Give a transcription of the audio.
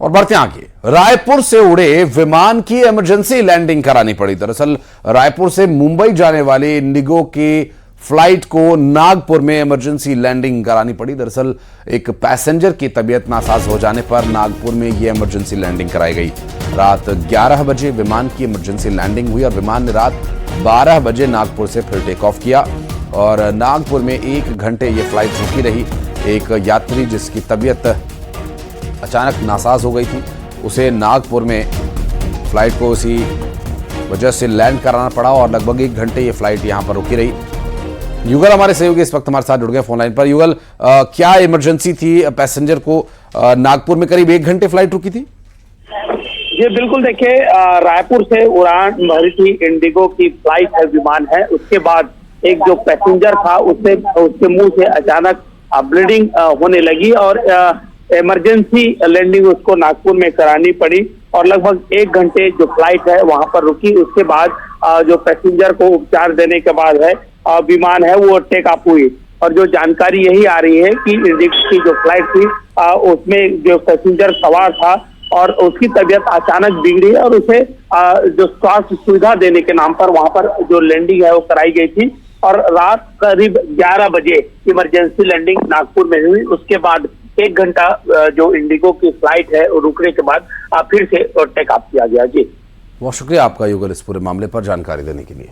और बढ़ते आगे, रायपुर से उड़े विमान की इमरजेंसी लैंडिंग करानी पड़ी। दरअसल रायपुर से मुंबई जाने वाले इंडिगो की फ्लाइट को नागपुर में इमरजेंसी लैंडिंग करानी पड़ी। दरअसल एक पैसेंजर की तबीयत नासाज हो जाने पर नागपुर में यह इमरजेंसी लैंडिंग कराई गई। रात 11 बजे विमान की इमरजेंसी लैंडिंग हुई और विमान ने रात 12 बजे नागपुर से फिर टेक ऑफ किया और नागपुर में 1 घंटे ये फ्लाइट रुकी रही। एक यात्री जिसकी तबीयत अचानक नासाज हो गई थी, उसे नागपुर में फ्लाइट को उसी वजह से लैंड कराना पड़ा और लगभग 1 घंटे ये फ्लाइट यहां पर रुकी रही। युगल हमारे सहयोगी इस वक्त हमारे साथ जुड़ गए फोन लाइन पर। युगल, क्या इमरजेंसी थी? पैसेंजर को नागपुर में करीब 1 घंटे फ्लाइट रुकी थी। जी बिल्कुल, देखिए रायपुर से उड़ान भरी थी इंडिगो की फ्लाइट है, विमान है। उसके बाद एक जो पैसेंजर था उसके मुंह से अचानक ब्लीडिंग होने लगी और इमरजेंसी लैंडिंग उसको नागपुर में करानी पड़ी और लगभग 1 घंटे जो फ्लाइट है वहां पर रुकी। उसके बाद जो पैसेंजर को उपचार देने के बाद है विमान है वो टेक ऑफ हुई और जो जानकारी यही आ रही है कि इंडिगो की जो फ्लाइट थी उसमें जो पैसेंजर सवार था और उसकी तबीयत अचानक बिगड़ी और उसे जो स्वास्थ्य सुविधा देने के नाम पर वहां पर जो लैंडिंग है वो कराई गई थी और रात करीब 11 बजे इमरजेंसी लैंडिंग नागपुर में हुई। उसके बाद 1 घंटा जो इंडिगो की फ्लाइट है रुकने के बाद फिर से टेक ऑफ किया गया। जी बहुत शुक्रिया आपका युगल इस पूरे मामले पर जानकारी देने के लिए।